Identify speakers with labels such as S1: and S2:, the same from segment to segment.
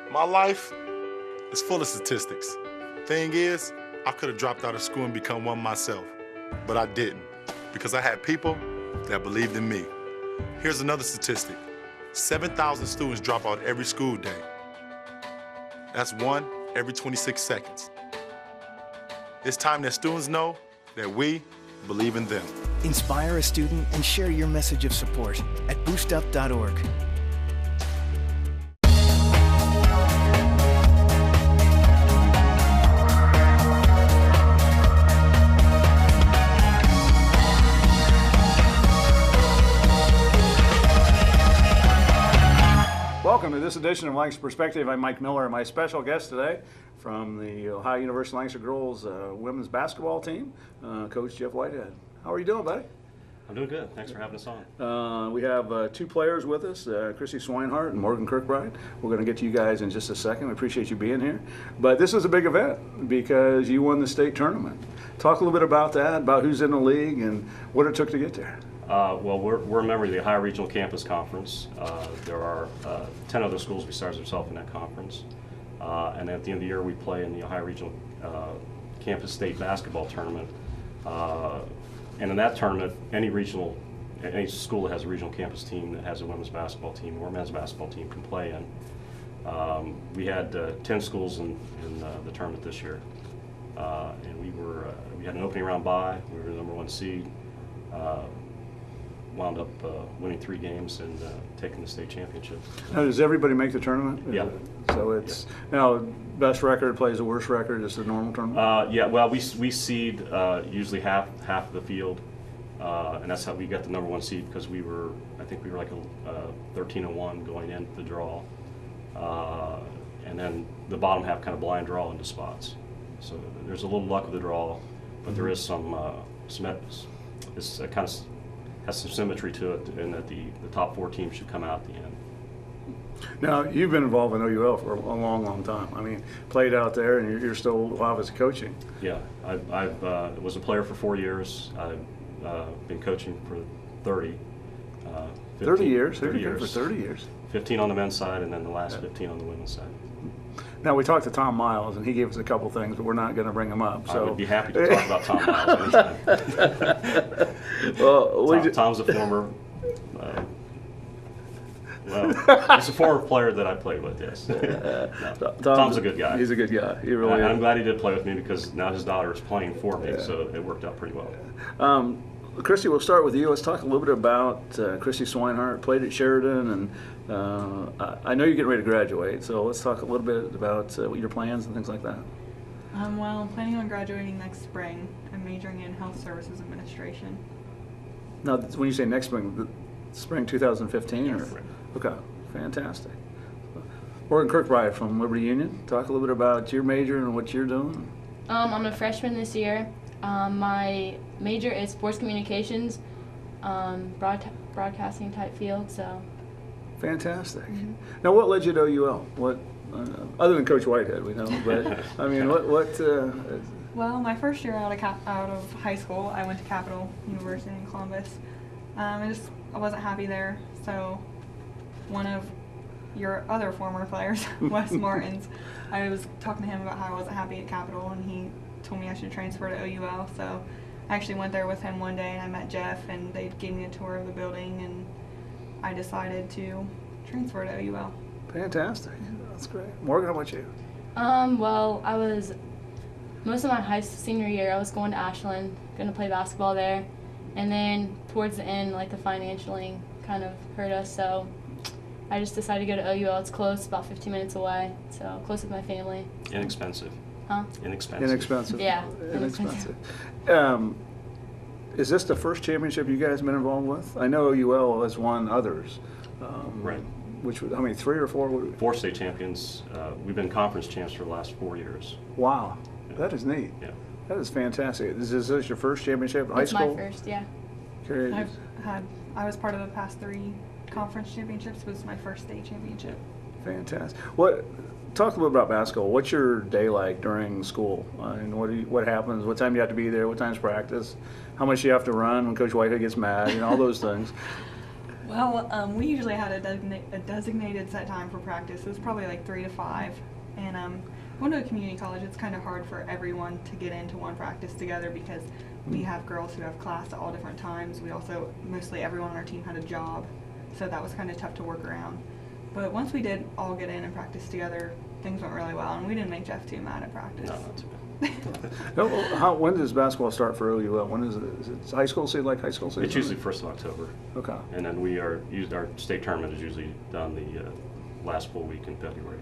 S1: My life is full of statistics. Thing is, I could have dropped out of school and become one myself, but I didn't because I had people that believed in me. Here's another statistic. 7,000 students drop out every school day. That's one every 26 seconds. It's time that students know that we believe in them.
S2: Inspire a student and share your message of support at boostup.org.
S3: Welcome to this edition of Lancaster Perspective. I'm Mike Miller, and my special guest today from the Ohio University Lancaster Girls women's basketball team, Coach Jeff Whitehead. How are you doing, buddy?
S4: I'm doing good. Thanks for having us on.
S3: We have two players with us, Chrissy Swinehart and Morgan Kirkbride. We're going to get to you guys in just a second. We appreciate you being here. But this is a big event because you won the state tournament. Talk a little bit about that, about who's in the league and what it took to get there.
S4: Well, we're a member of the Ohio Regional Campus Conference. There are 10 other schools besides ourselves in that conference. And at the end of the year, we play in the Ohio Regional Campus State Basketball Tournament. And in that tournament, any school that has a regional campus team that has a women's basketball team or men's basketball team can play in. We had 10 schools in the tournament this year. And we had an opening round bye. We were the number one seed. Wound up winning 3 games and taking the state championship.
S3: Now, does everybody make the tournament?
S4: Yeah.
S3: So it's now best record plays the worst record. Is the normal tournament?
S4: Yeah. Well, we seed usually half of the field, and that's how we got the number one seed because I think we were like a 13-1 going into the draw, and then the bottom half kind of blind draw into spots. So there's a little luck of the draw, but there is some it's kind of has some symmetry to it, and that the top 4 teams should come out at the end.
S3: Now, you've been involved in OUL for a long, long time. I mean, played out there, and you're still obviously coaching.
S4: Yeah, I was a player for 4 years. I've been coaching for 30.
S3: 30 years?
S4: 30 years.
S3: For 30 years.
S4: 15 on the men's side, and then the last 15 on the women's side.
S3: Now, we talked to Tom Miles, and he gave us a couple things, but we're not going to bring them up. So.
S4: I would be happy to talk about Tom Miles anytime.
S3: Well,
S4: Tom's a former, he's a former player that I played with, yes. No, Tom's a good guy.
S3: He's a good guy. He really is.
S4: I'm glad he did play with me because now his daughter is playing for me, so it worked out pretty well.
S3: Christy, we'll start with you. Let's talk a little bit about Christy Swinehart. Played at Sheridan, and I know you're getting ready to graduate, so let's talk a little bit about your plans and things like that.
S5: Well, I'm planning on graduating next spring. I'm majoring in Health Services Administration.
S3: Now, when you say next spring, spring 2015?
S5: Yes.
S3: Or? Okay, fantastic. Morgan Kirkbride from Liberty Union. Talk a little bit about your major and what you're doing.
S6: I'm a freshman this year. My major is sports communications, broadcasting type field. So.
S3: Fantastic. Mm-hmm. Now, what led you to OUL? What, other than Coach Whitehead, we know, but I mean, what?
S5: Well, my first year out of high school, I went to Capital University in Columbus. I wasn't happy there, so one of your other former players, Wes Martins, I was talking to him about how I wasn't happy at Capital, and he told me I should transfer to OUL. So I actually went there with him one day, and I met Jeff, and they gave me a tour of the building, and I decided to transfer to OUL.
S3: Fantastic. That's great. Morgan, how about you?
S6: Well, most of my senior year, I was going to Ashland, going to play basketball there. And then towards the end, like the financially kind of hurt us, so I just decided to go to OUL. It's close, about 15 minutes away, so close with my family.
S4: Inexpensive.
S6: Huh?
S3: Inexpensive.
S6: Yeah.
S3: Inexpensive. Is this the first championship you guys have been involved with? I know OUL has won others.
S4: Right.
S3: Which, how many, 3 or 4?
S4: 4 state champions. We've been conference champs for the last 4 years.
S3: Wow. That is neat.
S4: Yeah.
S3: That is fantastic. Is this your first championship in high school?
S6: It's my first, yeah.
S3: Okay.
S5: I was part of the past 3 conference championships. Was my first state championship.
S3: Fantastic. Talk a little about basketball. What's your day like during school? And what happens? What time do you have to be there? What time's practice? How much do you have to run when Coach Whitehead gets mad? All those things.
S5: Well, we usually had a designated set time for practice. It was probably like 3 to 5. And going to a community college, it's kind of hard for everyone to get into one practice together because we have girls who have class at all different times. We also, mostly everyone on our team had a job, so that was kind of tough to work around. But once we did all get in and practice together, things went really well, and we didn't make Jeff too mad at practice.
S4: No, not too bad.
S3: When does basketball start for OUL? When is it high school season, like high school season?
S4: It's usually 1st of October.
S3: Okay.
S4: And then our state tournament is usually done the last full week in February.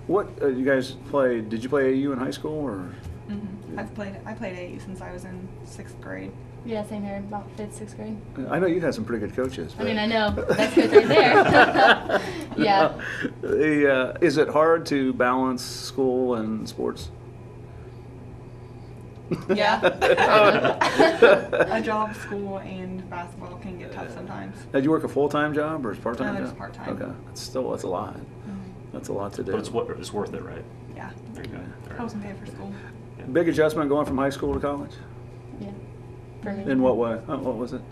S3: What you guys played? Did you play AU in high school or?
S5: Mm-hmm. I played AU since I was in 6th grade.
S6: Yeah, same here, about 5th, 6th grade.
S3: I know you had some pretty good coaches.
S6: I mean, I know. That's good right there. Yeah.
S3: Is it hard to balance school and sports?
S5: Yeah. A job, school, and basketball can get tough sometimes.
S3: Did you work a full-time job or part-time
S5: No,
S3: job?
S5: just part-time.
S3: Okay, that's a lot. That's a lot to do.
S4: But it's worth it, right?
S5: Yeah.
S4: There you go. All right.
S5: Helps me pay for school.
S3: Big adjustment going from high school to college?
S6: Yeah. For me.
S3: In what way? What was it?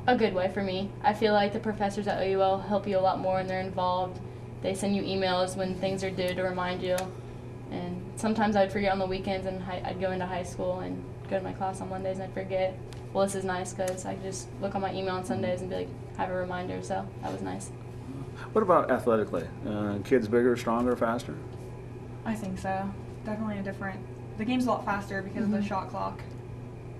S6: A good way for me. I feel like the professors at OUL help you a lot more and they're involved. They send you emails when things are due to remind you. And sometimes I'd forget on the weekends and I'd go into high school and go to my class on Mondays and I'd forget. Well, this is nice because I could just look on my email on Sundays and be like, have a reminder. So that was nice.
S3: What about athletically? Kids bigger, stronger, faster?
S5: I think so. Definitely the game's a lot faster because of the shot clock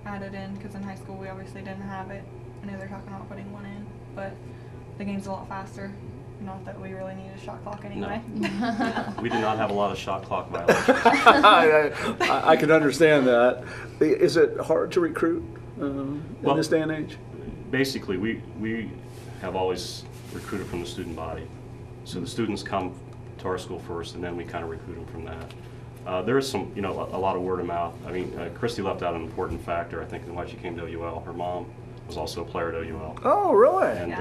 S5: added in, because in high school we obviously didn't have it. I know they're talking about putting one in, but the game's a lot faster. Not that we really need a shot clock anyway.
S4: We do not have a lot of shot clock violations.
S3: I can understand that. Is it hard to recruit in this day and age?
S4: Basically, we have always recruited from the student body. So the students come to our school first, and then we kind of recruit them from that. There is some, a lot of word of mouth. I mean, Christy left out an important factor, I think, in why she came to OUL. Her mom was also a player at OUL.
S3: Oh, really?
S4: And,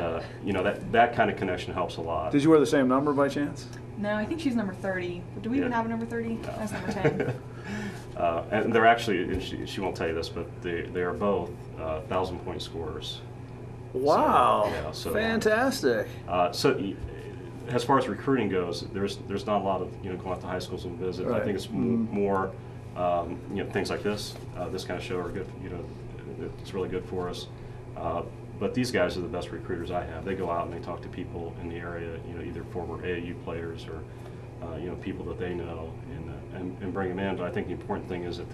S4: that kind of connection helps a lot.
S3: Did you wear the same number by chance?
S5: No, I think she's number 30. Do we even have a number 30?
S4: No.
S5: That's number 10.
S4: And they're actually, and she won't tell you this, but they are both 1,000-point scorers.
S3: Wow.
S4: So
S3: fantastic.
S4: As far as recruiting goes, there's not a lot of going out to high schools and visit.
S3: Right.
S4: I think it's more things like this. This kind of show are good. It's really good for us. But these guys are the best recruiters I have. They go out and they talk to people in the area, either former AAU players or people that they know, and bring them in. But I think the important thing is that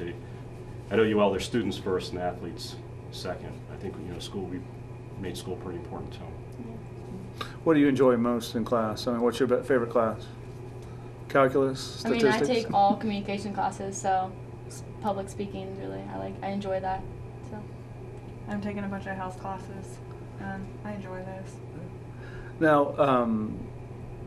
S4: at OUL they're students first and athletes second. I think we made school pretty important to them.
S3: What do you enjoy most in class? I mean, what's your favorite class? Calculus, statistics?
S6: I mean, I take all communication classes, so public speaking is really, I enjoy that. So.
S5: I'm taking a bunch of health classes. I enjoy those.
S3: Now,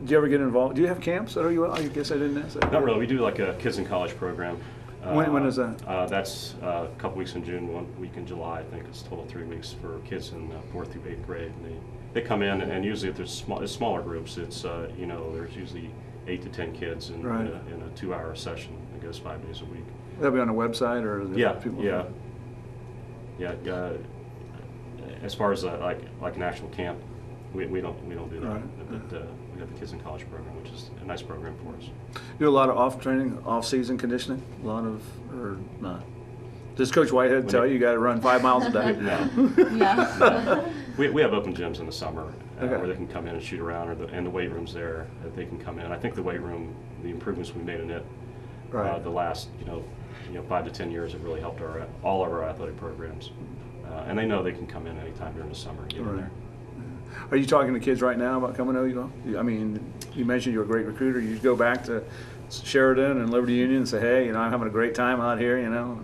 S3: do you ever get involved? Do you have camps at OUL? I guess I didn't ask that.
S4: Not really. We do like a kids in college program.
S3: When is that?
S4: That's a couple weeks in June, 1 week in July. I think it's total 3 weeks for kids in 4th through 8th grade. And they come in, and usually if there's smaller groups, it's there's usually 8 to 10 kids in a 2-hour session. It goes 5 days a week.
S3: That'll be on a website or people?
S4: Yeah. As far as like an actual camp, we don't do that.
S3: Right.
S4: But we have the kids in college program, which is a nice program for us.
S3: Do a lot of off-season conditioning? A lot of, or not? Does Coach Whitehead tell you got to run 5 miles a day?
S4: No.
S6: No.
S4: We have open gyms in the summer
S3: Okay.
S4: where they can come in and shoot around, and the weight room's there that they can come in. I think the weight room, the improvements we made in it, the last 5 to 10 years have really helped all of our athletic programs. And they know they can come in anytime during the summer and get in there.
S3: Are you talking to kids right now about coming to OUL? I mean, you mentioned you're a great recruiter. You go back to Sheridan and Liberty Union and say, hey, I'm having a great time out here, and I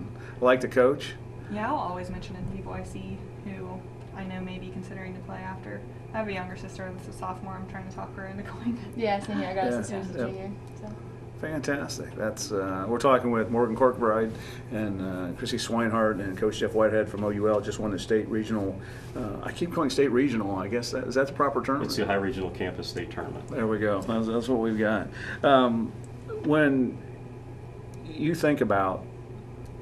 S3: like to coach.
S5: Yeah, I'll always mention it to people I see who I know may be considering to play after. I have a younger sister that's a sophomore. I'm trying to talk her into going.
S6: Yeah, same here. I got a sister who's a junior. So.
S3: Fantastic. That's we're talking with Morgan Kirkbride and Chrissy Swinehart and Coach Jeff Whitehead from OUL. Just won the state regional. I keep calling state regional. I guess is that the proper term?
S4: It's the High Regional Campus State Tournament.
S3: There we go. That's what we've got. When you think about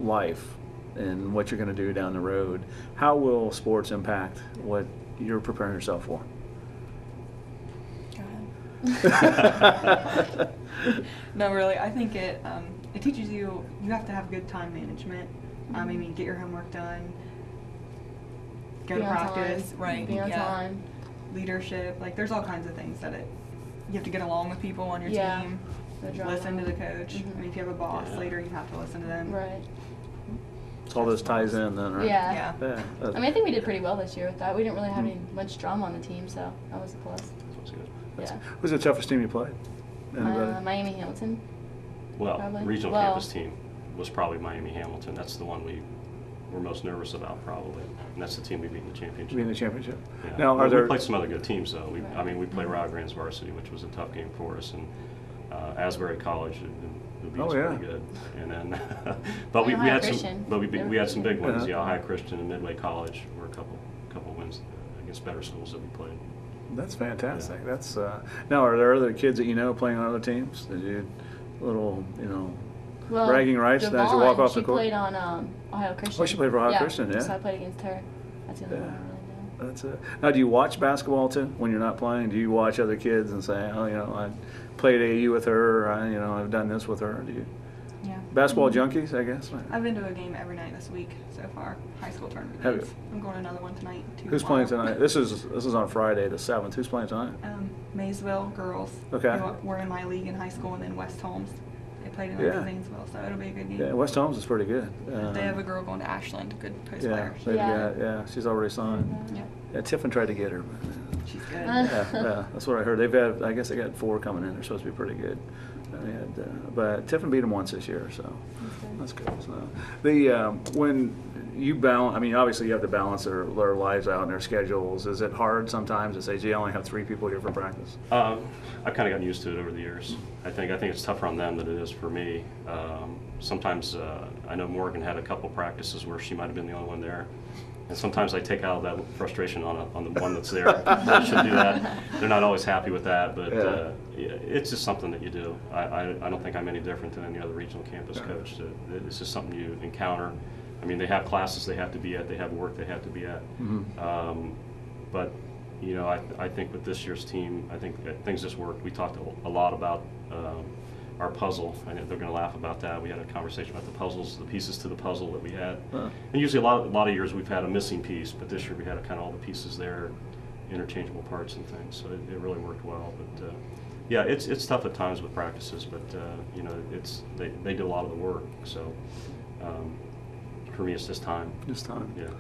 S3: life and what you're going to do down the road, how will sports impact what you're preparing yourself for?
S5: No, really. I think it teaches you have to have good time management. I mean, get your homework done, go
S6: Be
S5: to
S6: on
S5: practice,
S6: time.
S5: right?
S6: Be on
S5: yeah.
S6: time.
S5: Leadership. Like, there's all kinds of things that you have to get along with people on your
S6: Yeah.
S5: team.
S6: The drama.
S5: Listen to the coach.
S6: Mhm.
S5: I mean, if you have a boss
S4: Yeah.
S5: later, you have to listen to them.
S6: Right.
S3: All this ties in then, right?
S6: Yeah.
S5: Yeah.
S3: Yeah.
S6: I mean, I think we did pretty well this year with that. We didn't really have any much drama on the team, so that was a plus.
S4: That was good.
S6: Yeah.
S3: Who's the toughest team you played? Anybody?
S6: Miami Hamilton.
S4: Well,
S6: Probably.
S4: regional
S6: Well-
S4: campus team was probably Miami Hamilton. That's the one we were most nervous about, probably. And that's the team we beat in the championship.
S3: Being the championship.
S4: Yeah.
S3: Now,
S4: we
S3: are there?
S4: played some other good teams, though.
S6: Right.
S4: I mean, we played Rio Grande's varsity, which was a tough game for us, and Asbury College, who beat us
S3: Oh, yeah.
S4: pretty good. And then, but we
S6: And
S4: had
S6: Ohio
S4: some,
S6: Christian.
S4: but we had some big wins.
S3: Uh-huh.
S4: Yeah, Ohio Christian and Midway College were a couple wins against better schools that we played.
S3: That's fantastic.
S4: Yeah.
S3: That's now. Are there other kids that you know playing on other teams? Did you little
S6: Well,
S3: bragging rights as you walk off the
S6: she
S3: court?
S6: played on Ohio Christian.
S3: Oh, she played for Ohio Christian, yeah.
S6: So I played against her. That's the only
S3: Yeah.
S6: one I really know.
S3: That's it. Now, do you watch basketball too when you're not playing? Do you watch other kids and say, oh, I played AU with her, or I've done this with her? Do you?
S5: Yeah.
S3: Basketball junkies, I guess.
S5: I've been to a game every night this week so far. High school tournament
S3: Have you?
S5: games. I'm going to another one tonight.
S3: Who's playing tonight? This is on Friday the 7th. Who's playing tonight?
S5: Maysville girls.
S3: Okay.
S5: Who were in my league in high school, and then West Holmes. They played in
S3: Yeah.
S5: Zanesville, so it'll be a good game.
S3: Yeah, West Holmes is pretty good.
S5: They have a girl going to Ashland, good post
S3: Yeah,
S5: player.
S3: they've
S6: Yeah.
S3: got, she's already signed.
S5: Yeah,
S3: Yeah, Tiffin tried to get her, but
S5: she's good.
S3: yeah, that's what I heard. I guess they got 4 coming in. They're supposed to be pretty good. But Tiffin beat them once this year, so that's good. So, when you balance, I mean, obviously you have to balance their lives out and their schedules. Is it hard sometimes to say, gee, I only have 3 people here for practice?
S4: I've kind of gotten used to it over the years. I think it's tougher on them than it is for me. Sometimes I know Morgan had a couple practices where she might have been the only one there. And sometimes I take out that frustration on the one that's there. I should do that. They're not always happy with that, but it's just something that you do. I don't think I'm any different than any other regional campus coach. It's just something you encounter. I mean, they have classes they have to be at. They have work they have to be at. But I think with this year's team, I think things just worked. We talked a lot about our puzzle. I know they're going to laugh about that. We had a conversation about the puzzles, the pieces to the puzzle that we had. And usually a lot of years we've had a missing piece, but this year we had kind of all the pieces there, interchangeable parts and things. So it really worked well. But yeah, it's tough at times with practices, but they do a lot of the work. So for me, it's just time.
S3: This time.
S4: Yeah.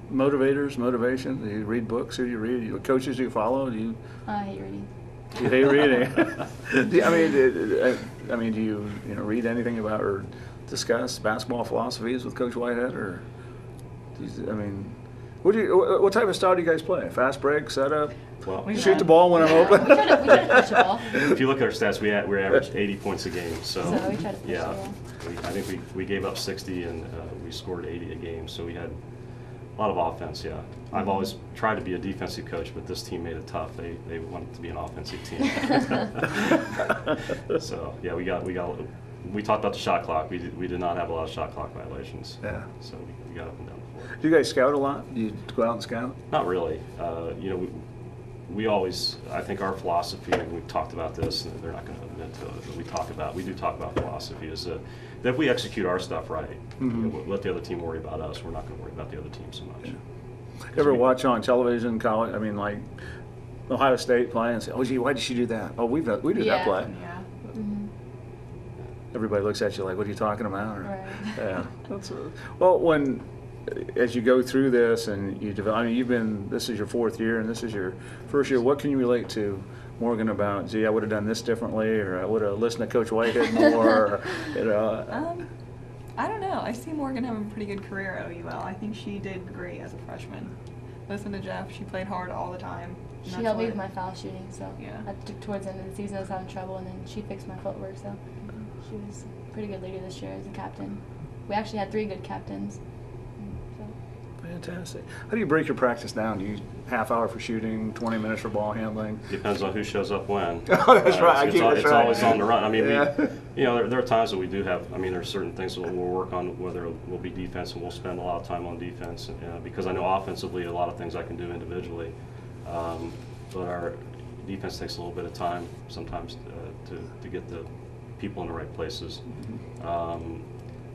S3: Motivation. Do you read books? Who do you read? Coaches do you follow? Do you?
S6: I hate reading.
S3: You hate reading. I mean, do you read anything about or discuss basketball philosophies with Coach Whitehead, or what type of style do you guys play? Fast break, setup,
S4: Well,
S3: shoot the ball when I'm open.
S6: We try to push the ball.
S4: if you look at our stats, we average 80 points a game. So
S6: So we try to push
S4: yeah,
S6: the ball.
S4: I think we gave up 60 and we scored 80 a game. So we had a lot of offense. Yeah, I've always tried to be a defensive coach, but this team made it tough. They wanted to be an offensive team. So yeah, we talked about the shot clock. We did not have a lot of shot clock violations.
S3: Yeah.
S4: So we got up and down the floor.
S3: Do you guys scout a lot? Do you go out and scout?
S4: Not really. We always, I think our philosophy, and we've talked about this, and they're not going to admit to it, but we do talk about philosophy, is that if we execute our stuff right, we'll let the other team worry about us. We're not going to worry about the other team so much.
S3: You ever watch on television, college? I mean, like Ohio State play and say, "Oh, gee, why did she do that?" Oh, we did that
S6: Yeah.
S3: play.
S5: Yeah.
S3: Everybody looks at you like, "What are you talking about?" Or,
S6: Right.
S3: Yeah. Well, as you go through this and you develop, I mean, this is your 4th year and this is your first year. What can you relate to Morgan about? Gee, I would have done this differently, or I would have listened to Coach Whitehead more. Or,
S5: I don't know. I see Morgan having a pretty good career at OUL. I think she did great as a freshman. Listen to Jeff. She played hard all the time. and
S6: She
S5: that's
S6: helped me
S5: what-
S6: with my foul shooting, so
S5: Yeah.
S6: towards the end of the season I was having trouble, and then she fixed my footwork, so she was a pretty good leader this year as a captain. We actually had 3 good captains. So.
S3: Fantastic. How do you break your practice down? Do you half hour for shooting, 20 minutes for ball handling?
S4: Depends on who shows up when.
S3: Oh, that's right.
S4: It's
S3: That's right.
S4: always on the run. I mean,
S3: Yeah.
S4: there are times that we do have. I mean, there's certain things that we'll work on, whether we'll be defense, and we'll spend a lot of time on defense, because I know offensively a lot of things I can do individually. But defense takes a little bit of time sometimes to get the people in the right places.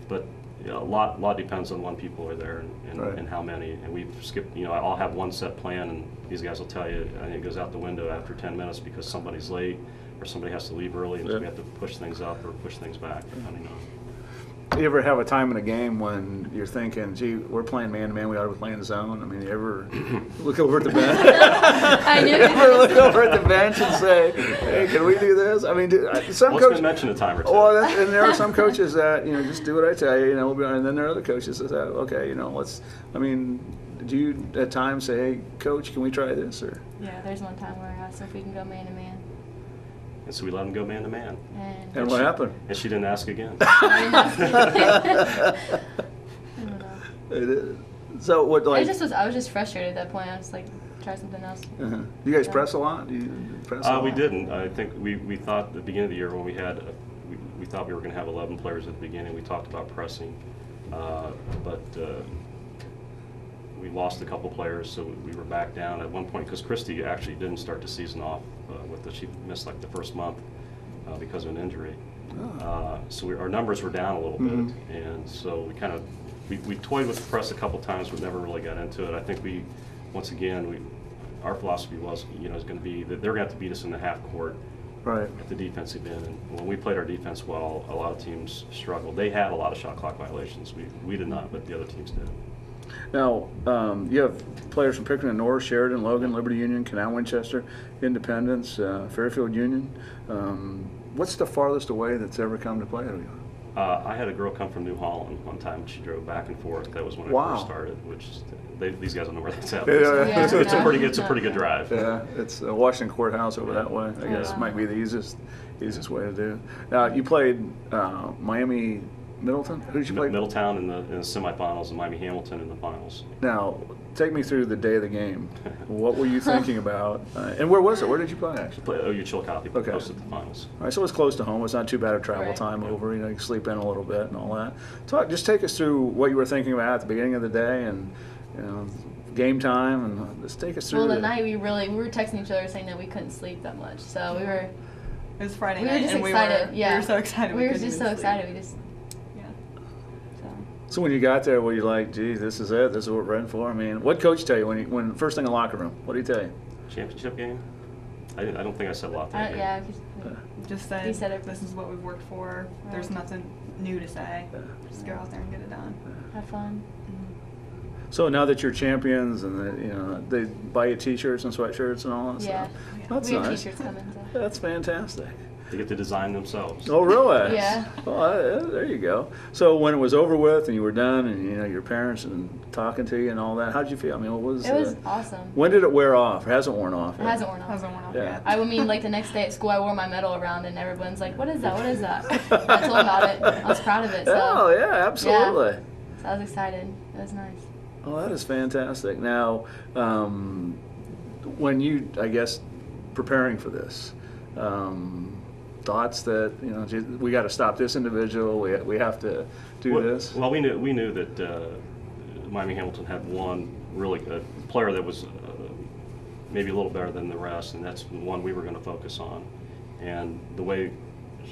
S4: But a lot depends on when people are there and how many. And we've skipped, I'll have one set plan, and these guys will tell you, I think it goes out the window after 10 minutes because somebody's late or somebody has to leave early, and so we have to push things up or push things back, depending on.
S3: You ever have a time in a game when you're thinking, gee, we're playing man-to-man, we ought to be playing zone? I mean, you ever look over at the bench?
S6: I knew
S3: You ever look over at the bench and say, hey, can we do this? I mean, some
S4: It's
S3: coaches
S4: been mentioned a time or two.
S3: Well, and there are some coaches that, just do what I tell you, and then there are other coaches that say, okay, do you at times say, hey, coach, can we try this? Or
S6: Yeah, there's one time where I asked if we can go man-to-man.
S4: And so we let them go man to man.
S3: And what happened?
S4: And she didn't ask again.
S6: I don't know.
S3: It is. So what, like?
S6: I was just frustrated at that point. I was like, try something else.
S3: Do you guys press a lot? Do you press a lot?
S4: We didn't. I think we thought at the beginning of the year when we thought we were going to have 11 players at the beginning. We talked about pressing, but we lost a couple players, so we were back down at one point because Christy actually didn't start the season off she missed like the first month because of an injury. So our numbers were down a little bit, and so we toyed with the press a couple times, but never really got into it. I think our philosophy was, is going to be that they're going to have to beat us in the half court at the defensive end. And when we played our defense well, a lot of teams struggled. They had a lot of shot clock violations. We did not, but the other teams did.
S3: Now, you have players from Pickering and Norris, Sheridan, Logan, Liberty Union, Canal Winchester, Independence, Fairfield Union. What's the farthest away that's ever come to play?
S4: I had a girl come from New Holland one time. She drove back and forth. That was when I first started, which these guys don't know where that's at.
S3: Yeah.
S4: It's a pretty good drive.
S3: Yeah, it's Washington Courthouse over that way. I guess might be the easiest way to do. Now, you played Miami Middleton? Who did you play?
S4: Middletown in the semifinals and Miami Hamilton in the finals.
S3: Now, take me through the day of the game. What were you thinking about? And where was it? Where did you play, actually?
S4: Play OU Chillicothe, but hosted the finals.
S3: All right, so it's close to home. It's not too bad a travel time over. You can sleep in a little bit and all that. Just take us through what you were thinking about at the beginning of the day and game time, and just take us through.
S6: Well, the night we were texting each other saying that we couldn't sleep that much, so we were.
S5: It was Friday night.
S6: We were just
S5: and
S6: excited.
S5: We were so excited.
S6: We were just so excited. We just.
S3: So when you got there, were you like, "Geez, this is it. This is what we're in for"? I mean, what coach tell you when first thing in the locker room? What did he tell you?
S4: Championship game? I don't think I said a lot that game.
S6: Yeah.
S5: Just said, this is what we've worked for. Right. There's nothing new to say. Just go out there and get it done.
S6: Have fun.
S3: So now that you're champions, and they buy you T-shirts and sweatshirts and all that stuff. That's
S6: we
S3: nice.
S6: have T-shirts coming. So.
S3: That's fantastic.
S4: They get to design themselves.
S3: Oh, really?
S6: Yeah.
S3: Well, there you go. So when it was over with and you were done, and your parents and talking to you and all that, how did you feel? I mean, what was?
S6: It was awesome.
S3: When did it wear off? It hasn't worn off.
S6: It hasn't worn off.
S3: Yeah.
S5: Yet.
S6: I mean, like the next day at school, I wore my medal around, and everyone's like, "What is that? What is that?" I told them about it. I was proud of it. So.
S3: Oh yeah, absolutely.
S6: Yeah. So I was excited. It was nice.
S3: Oh, that is fantastic. Now, when you, I guess, preparing for this, thoughts that we got to stop this individual. We have to do this.
S4: Well, we knew that Miami Hamilton had one really good player that was maybe a little better than the rest, and that's the one we were going to focus on. And the way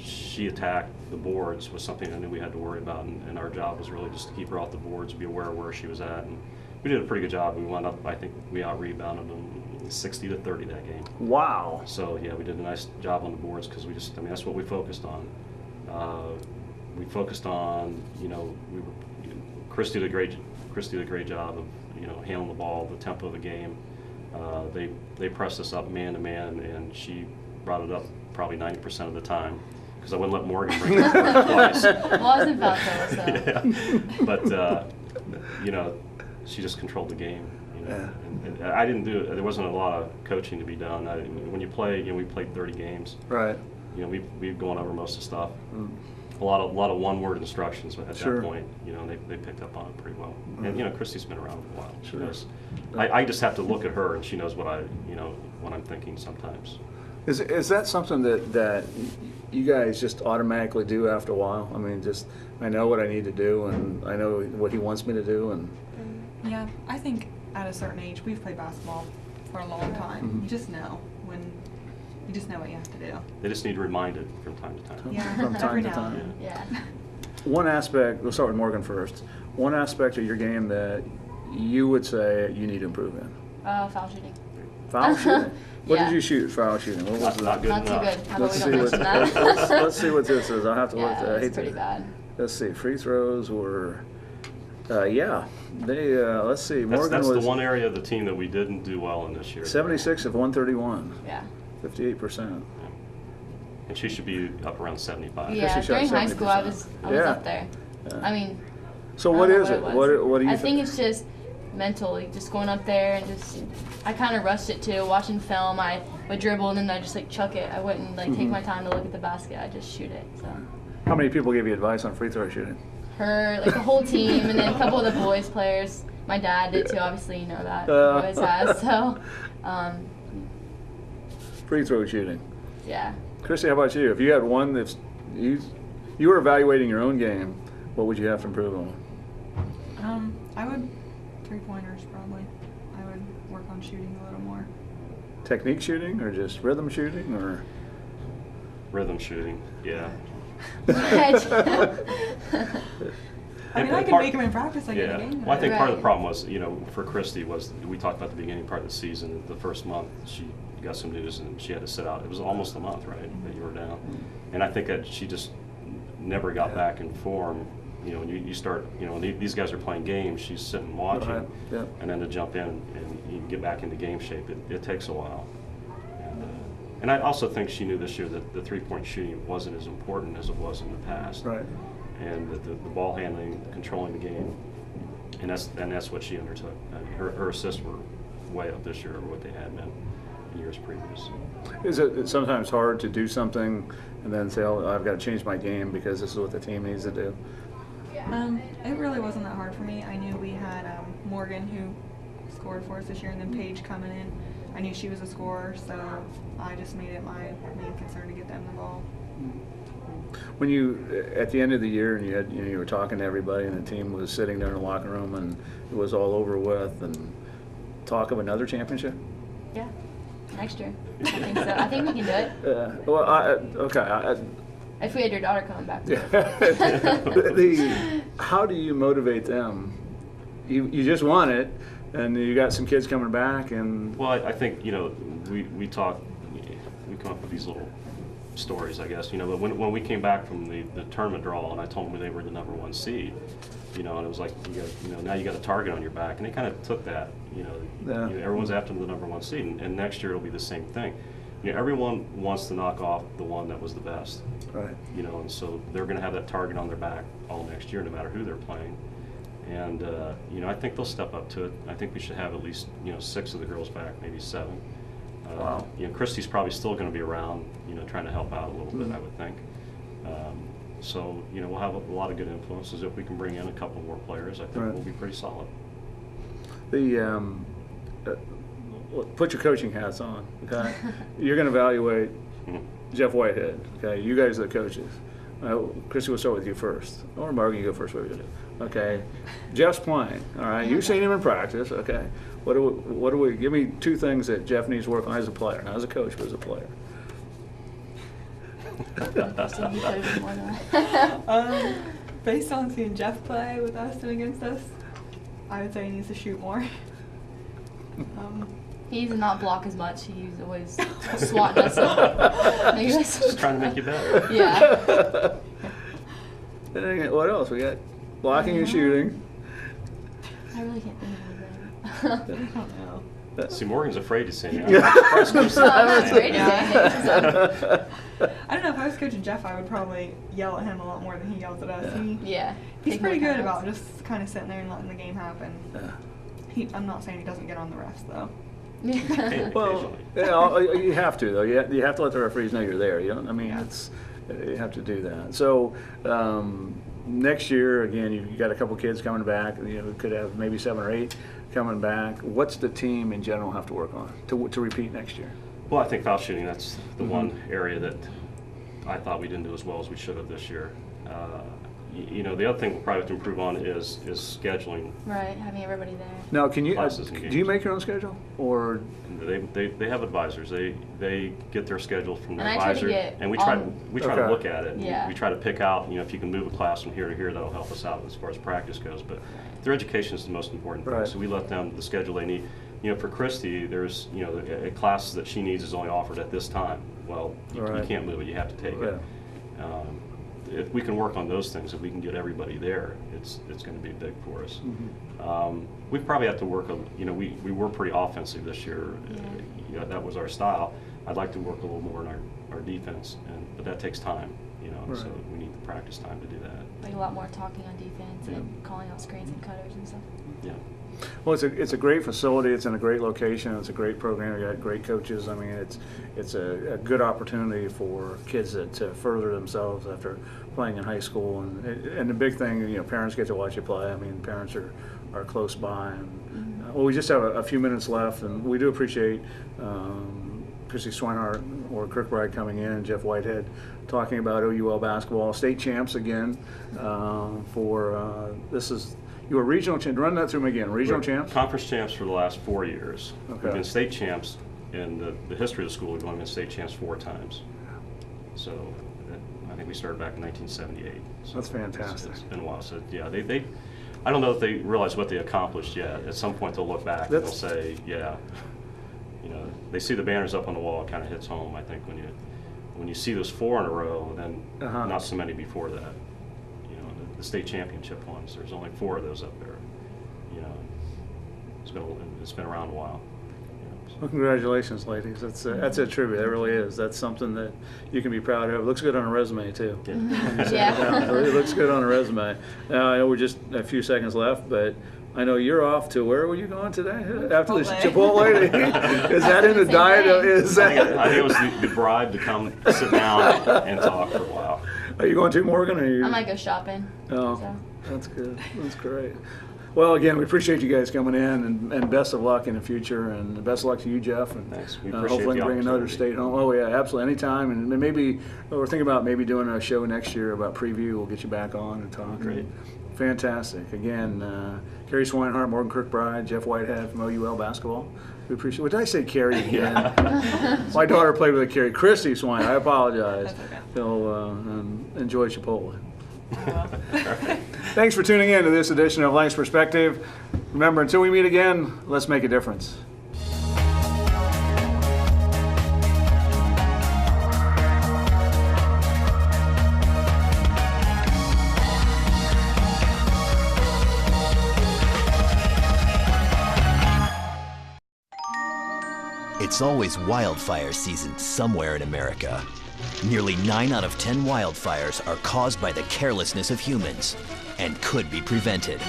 S4: she attacked the boards was something I knew we had to worry about, and our job was really just to keep her off the boards, be aware of where she was at, and we did a pretty good job. We wound up, I think, we out-rebounded them 60-30 that game.
S3: Wow.
S4: So yeah, we did a nice job on the boards because that's what we focused on. We focused on, Christy did a great job of, handling the ball, the tempo of the game. They pressed us up man to man, and she brought it up probably 90% of the time because I wouldn't let Morgan bring it up twice.
S6: Well, I was in foul trouble, so.
S4: Yeah. But she just controlled the game. And I didn't do it. There wasn't a lot of coaching to be done. When you play, we played 30 games.
S3: Right.
S4: We've gone over most of the stuff. A lot of one-word instructions at that point. They picked up on it pretty well. And Christy's been around for a while. She knows. I just have to look at her, and she knows what I'm thinking sometimes.
S3: Is that something that you guys just automatically do after a while? I mean, I know what I need to do, and I know what he wants me to do, and.
S5: Yeah, I think at a certain age, we've played basketball for a long time. You just know when you just know what you have to do.
S4: They just need reminded from time to time.
S5: Yeah,
S3: From time
S5: every
S3: to
S5: now
S3: time.
S5: and then.
S6: Yeah.
S3: One aspect, we'll start with Morgan first. One aspect of your game that you would say you need to improve in.
S6: Foul shooting.
S3: Foul shooting. What
S6: Yeah.
S3: did you shoot? Foul shooting. What was
S4: Not
S3: it?
S4: good
S6: Not too
S4: enough.
S6: good. How about
S3: Let's
S6: we don't
S3: see what.
S6: mention that?
S3: let's see what this is. I'll have to look.
S6: Yeah,
S3: I hate
S6: it's pretty
S3: to-
S6: bad.
S3: Let's see. Free throws were. Yeah. They. Let's see. Morgan
S4: That's
S3: was
S4: the one area of the team that we didn't do well in this year.
S3: 76 of 131.
S6: Yeah.
S3: 58%.
S4: And she should be up around 75.
S6: Yeah.
S3: she shot
S6: During high school, I
S3: 70%.
S6: was
S3: Yeah.
S6: up there. I mean,
S3: So
S6: I
S3: what
S6: don't know
S3: is it?
S6: was.
S3: What do you
S6: I think it's just mental, like just going up there and just. I kind of rushed it too. Watching film, I would dribble and then I just like chuck it. I wouldn't like take my time to look at the basket. I just shoot it. So
S3: How many people give you advice on free throw shooting?
S6: her, like the whole team, and then a couple of the boys players. My dad did too. Obviously, you know that. He always has. So,
S3: Free throw shooting.
S6: yeah.
S3: Christy, how about you? If you had one that's you were evaluating your own game, what would you have to improve on?
S5: I would 3-pointers probably. I would work on shooting a little more.
S3: Technique shooting or just rhythm shooting or?
S4: Rhythm shooting, yeah.
S5: I mean, I can make them in practice like in
S4: Yeah.
S5: a game.
S4: Well, I think part of the
S6: Right.
S4: problem was, for Christy was, we talked about the beginning part of the season, the first month, she got some news and she had to sit out. It was almost a month, right, that you were down. And I think that she just never got back in form. When you start, when these guys are playing games, she's sitting watching.
S3: Right. Yep.
S4: And then to jump in and you get back into game shape, it takes a while. And I also think she knew this year that the three-point shooting wasn't as important as it was in the past.
S3: Right.
S4: And that the ball handling, controlling the game, and that's what she undertook. Her assists were way up this year over what they had been in years previous.
S3: Is it sometimes hard to do something and then say, "Oh, I've got to change my game because this is what the team needs to do"?
S5: It really wasn't that hard for me. I knew we had Morgan who scored for us this year, and then Paige coming in. I knew she was a scorer, so I just made it my main concern to get them the ball.
S3: When you, at the end of the year, and you were talking to everybody, and the team was sitting there in the locker room, and it was all over with, and talk of another championship.
S6: Yeah. Next year. I think so. I think we can do it.
S3: Okay.
S6: If we had your daughter coming back. Too.
S3: How do you motivate them? You just won it, and you got some kids coming back, and
S4: Well, I think, we talk, we come up with these little stories, I guess. But when we came back from the tournament draw, and I told them they were the #1 seed, and it was like, now you got a target on your back, and they kind of took that,
S3: Yeah.
S4: everyone's after the #1 seed, and next year it'll be the same thing. Everyone wants to knock off the one that was the best,
S3: right.
S4: and so they're going to have that target on their back all next year, no matter who they're playing. And, I think they'll step up to it. I think we should have at least, 6 of the girls back, maybe 7.
S3: Wow.
S4: Christy's probably still going to be around, trying to help out a little bit, I would think. So, we'll have a lot of good influences. If we can bring in a couple more players, I think
S3: Right.
S4: we'll be pretty solid.
S3: Put your coaching hats on, okay? You're going to evaluate Jeff Whitehead, okay? You guys are the coaches. Christy, we'll start with you first. Or Morgan, you go first. What are we going to do? Okay. Jeff's playing, all right? You've seen him in practice, okay? What do we, give me 2 things that Jeff needs to work on as a player, not as a coach, but as a player.
S6: So you could have more than that.
S5: Based on seeing Jeff play with us and against us, I would say he needs to shoot more.
S6: He does not block as much. He's always swatting us up.
S4: Just trying to make you better.
S6: Yeah.
S3: And then what else? We got blocking and shooting.
S6: I really can't think of anything.
S5: I don't know.
S4: See, Morgan's afraid to say anything.
S6: No, I'm not afraid to say anything. So,
S5: I don't know, if I was coaching Jeff, I would probably yell at him a lot more than he yells at us.
S6: yeah.
S5: He's
S6: Take
S5: pretty
S6: more
S5: good
S6: time.
S5: about just kind of sitting there and letting the game happen. I'm not saying he doesn't get on the refs, though.
S6: Yeah.
S3: Well,
S4: Occasionally.
S3: you have to though. You have to let the referees know you're there. I mean,
S5: Yeah.
S3: you have to do that. So next year, again, you got a couple kids coming back. We could have maybe 7 or 8 coming back. What's the team in general have to work on to repeat next year?
S4: Well, I think foul shooting, that's the one area that I thought we didn't do as well as we should have this year. you know, the other thing we'll probably have to improve on is scheduling.
S6: Right, having everybody there.
S3: Now, can you
S4: Classes and
S3: do
S4: games.
S3: you make your own schedule, or
S4: They have advisors. They get their schedule from the
S6: And I try to
S4: advisor,
S6: get
S4: and we try
S3: Okay.
S4: to look at it. And
S6: Yeah.
S4: We try to pick out, you know, if you can move a class from here to here, that'll help us out as far as practice goes. But their education is the most important thing.
S3: Right.
S4: So we let them the schedule they need. You know, for Christy, there's, you know, a class that she needs is only offered at this time. Well, you
S3: Right.
S4: can't move it. You have to take it. If we can work on those things, if we can get everybody there, it's going to be big for us. We probably have to work. You know, we were pretty offensive this year. You know, that was our style. I'd like to work a little more in our defense, but that takes time. You know, so we need the practice time to do that.
S6: Like a lot more talking on defense and calling out screens and cutters and stuff.
S4: Yeah.
S3: Well, it's a great facility. It's in a great location. It's a great program. You got great coaches. I mean, it's a good opportunity for kids to further themselves after playing in high school. And the big thing, you know, parents get to watch you play. I mean, parents are close by. And, well, we just have a few minutes left, and we do appreciate Christy Swinehart or Kirkbride coming in, and Jeff Whitehead talking about OUL basketball. State champs again this is. You were regional champ. Run that through me again. Regional
S4: We're
S3: champs?
S4: Conference champs for the last 4 years.
S3: Okay.
S4: We've been state champs in the history of the school. We've only been state champs 4 times. So I think we started back in 1978. So
S3: That's fantastic.
S4: It's been a while. So yeah, they I don't know if they realize what they accomplished yet. At some point they'll look back and they'll say, yeah, you know, they see the banners up on the wall. It kind of hits home. I think when you see those 4 in a row, then not so many before that. The state championship ones. There's only 4 of those up there. You know, it's been around a while. You know, so.
S3: Well, congratulations, ladies. That's a tribute. That really is. That's something that you can be proud of. It looks good on a resume too.
S4: Yeah.
S6: Yeah.
S3: It looks good on a resume. Now I know we're just a few seconds left, but I know you're off to where were you going today? After the Chipotle? Is that in the diet? Is
S4: I
S3: that?
S4: think it was the bribe to come sit down and talk for a while.
S3: Are you going to Morgan? Or are you?
S6: I might go shopping.
S3: Oh,
S6: So.
S3: that's good. That's great. Well, again, we appreciate you guys coming in, and best of luck in the future, and best of luck to you, Jeff. And
S4: Thanks. We appreciate
S3: hopefully
S4: the
S3: bring another
S4: opportunity.
S3: state home. Oh yeah, absolutely, anytime. And maybe we're thinking about maybe doing a show next year about preview. We'll get you back on and talk.
S4: Great.
S3: Fantastic. Again, Carrie Swinehart, Morgan Kirkbride, Jeff Whitehead from OUL basketball. We appreciate. What did I say, Carrie again? My daughter played with a Carrie. Christy Swine. I apologize.
S5: That's okay.
S3: So enjoy Chipotle. Thanks for tuning in to this edition of Life's Perspective. Remember, until we meet again, let's make a difference.
S7: It's always wildfire season somewhere in America. Nearly 9 out of 10 wildfires are caused by the carelessness of humans and could be prevented.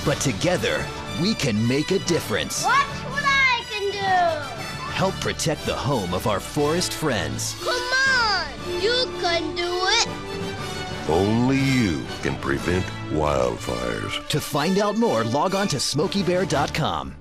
S7: But together, we can make a difference.
S8: Watch what I can do!
S7: Help protect the home of our forest friends.
S8: Come on! You can do it!
S9: Only you can prevent wildfires.
S7: To find out more, log on to SmokeyBear.com.